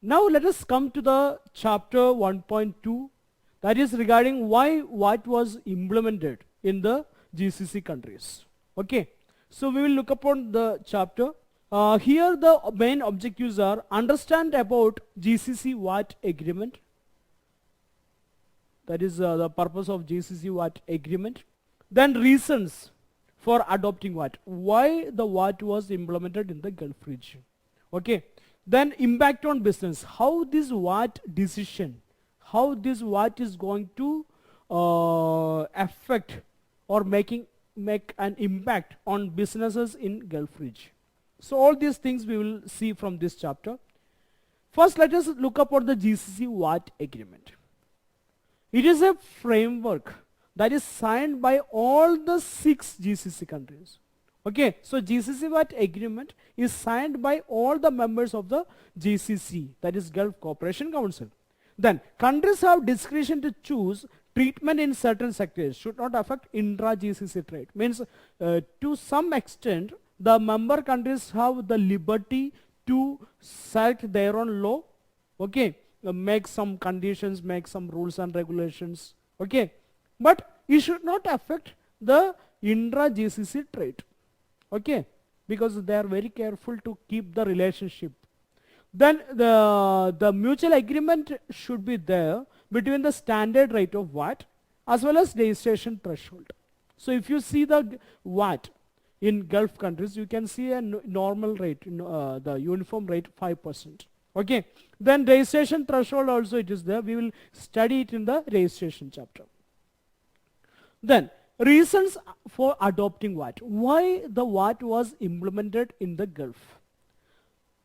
Now let us come to the chapter 1.2, that is regarding why what was implemented in the GCC countries. Okay, so we will look upon the chapter. Here the main objectives are: understand about GCC VAT Agreement. That is the purpose of GCC VAT Agreement. Then reasons for adopting VAT. Why the VAT was implemented in the Gulf region. Okay. Then impact on business. How this VAT decision, how this VAT is going to affect or make an impact on businesses in Gulf region. So all these things we will see from this chapter. First, let us look upon the GCC VAT Agreement. It is a framework that is signed by all the 6 GCC countries. Okay, so GCC VAT Agreement is signed by all the members of the GCC, that is Gulf Cooperation Council. Then, countries have discretion to choose treatment in certain sectors, should not affect intra-GCC trade. Means, to some extent, the member countries have the liberty to select their own law, okay, make some conditions, make some rules and regulations, okay. But it should not affect the intra-GCC trade. Okay, because they are very careful to keep the relationship. Then the mutual agreement should be there between the standard rate of VAT as well as registration threshold. So if you see the VAT in Gulf countries, you can see a normal rate, the uniform rate 5%. Okay, then registration threshold also it is there. We will study it in the registration chapter. Then reasons for adopting VAT. Why the VAT was implemented in the Gulf?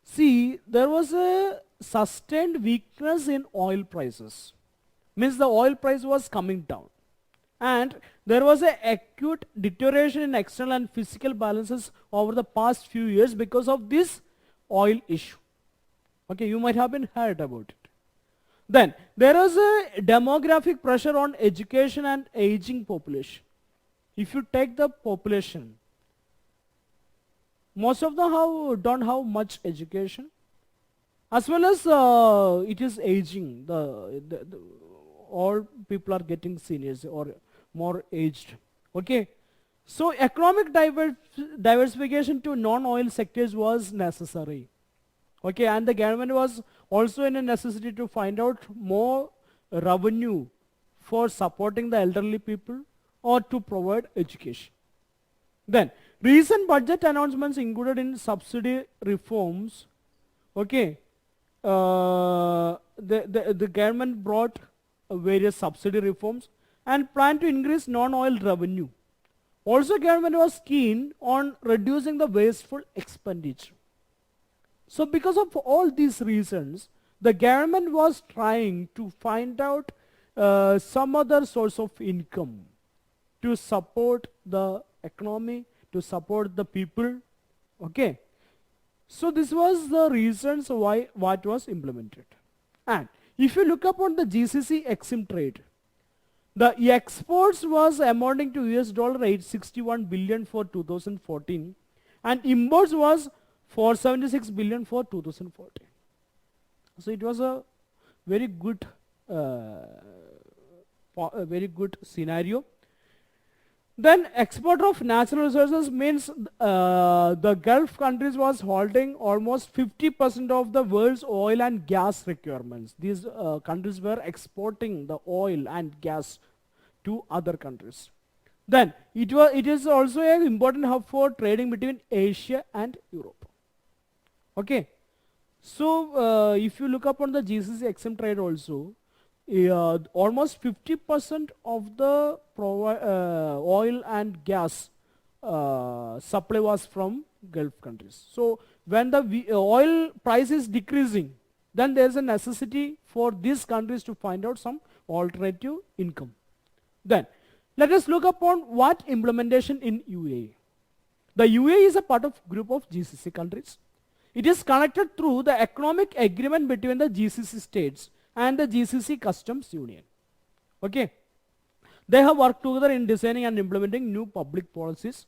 See, there was a sustained weakness in oil prices. Means the oil price was coming down. And there was an acute deterioration in external and physical balances over the past few years because of this oil issue. Okay, you might have been heard about it. Then, there is a demographic pressure on education and aging population. If you take the population, most of them don't have much education, as well as it is aging. All people are getting seniors or more aged. Okay, so economic diversification to non-oil sectors was necessary. Okay, and the government was also in a necessity to find out more revenue for supporting the elderly people or to provide education. Then, recent budget announcements included in subsidy reforms. Okay, the government brought various subsidy reforms and planned to increase non-oil revenue. Also, government was keen on reducing the wasteful expenditure. So because of all these reasons, the government was trying to find out some other source of income to support the economy, to support the people. Okay. So this was the reasons why what was implemented. And if you look upon the GCC EXIM trade, the exports was amounting to $861 billion for 2014 and imports was 476 billion for 2014. So it was a very good scenario. Then export of natural resources means the Gulf countries was holding almost 50% of the world's oil and gas requirements. These countries were exporting the oil and gas to other countries. Then it is also an important hub for trading between Asia and Europe. Okay, so if you look upon the GCC EXIM trade also, almost 50% of the oil and gas supply was from Gulf countries. So when the oil price is decreasing, then there is a necessity for these countries to find out some alternative income. Then let us look upon what implementation in UAE. The UAE is a part of group of GCC countries. It is connected through the economic agreement between the GCC states and the GCC Customs Union. Okay. They have worked together in designing and implementing new public policies.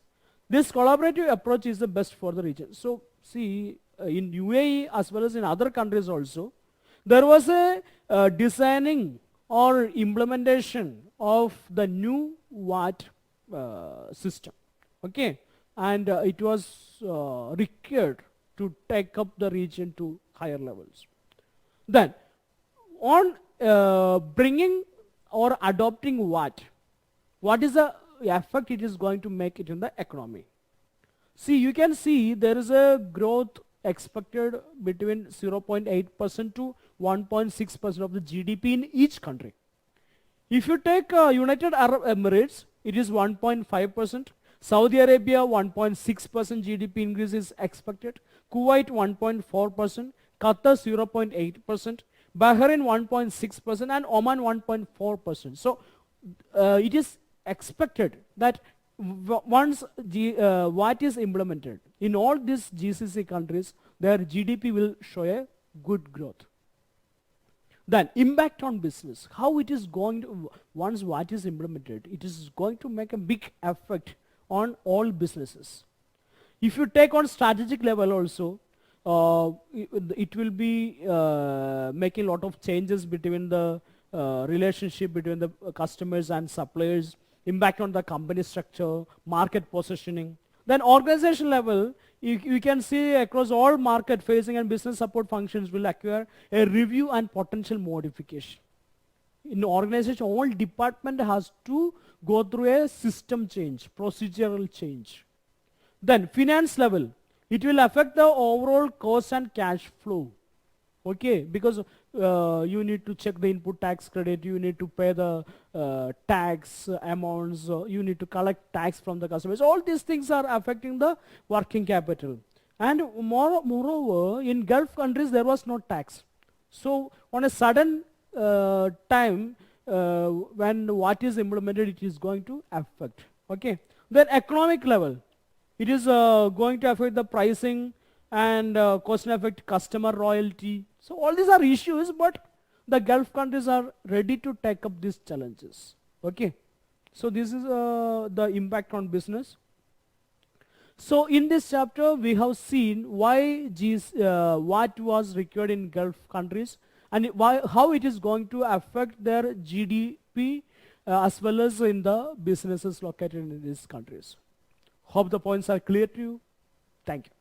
This collaborative approach is the best for the region. So see, in UAE as well as in other countries also, There was a designing or implementation of the new VAT system. Okay, and it was required to take up the region to higher levels. Then, on bringing or adopting what is the effect it is going to make it in the economy? See, you can see there is a growth expected between 0.8% to 1.6% of the GDP in each country. If you take United Arab Emirates, it is 1.5%. Saudi Arabia, 1.6% GDP increase is expected. Kuwait, 1.4%. Qatar, 0.8%. Bahrain, 1.6%. And Oman, 1.4%. So, it is expected that once VAT is implemented, in all these GCC countries, their GDP will show a good growth. Then, impact on business. How it is going to, once VAT is implemented, it is going to make a big effect on all businesses. If you take on strategic level also, it will be making a lot of changes between the relationship between the customers and suppliers, impact on the company structure, market positioning. Then organization level, you can see across all market facing and business support functions will acquire a review and potential modification. In organization, all department has to go through a system change, procedural change. Then finance level, it will affect the overall cost and cash flow. Okay, because you need to check the input tax credit, you need to pay the tax amounts, you need to collect tax from the customers. All these things are affecting the working capital. And moreover, in Gulf countries there was no tax. So on a sudden time, when what is implemented, it is going to affect. Okay. Then economic level, it is going to affect the pricing and cost and affect customer loyalty. So all these are issues, but the Gulf countries are ready to take up these challenges. Okay. So this is the impact on business. So in this chapter, we have seen why what was required in Gulf countries and how it is going to affect their GDP as well as in the businesses located in these countries. Hope the points are clear to you. Thank you.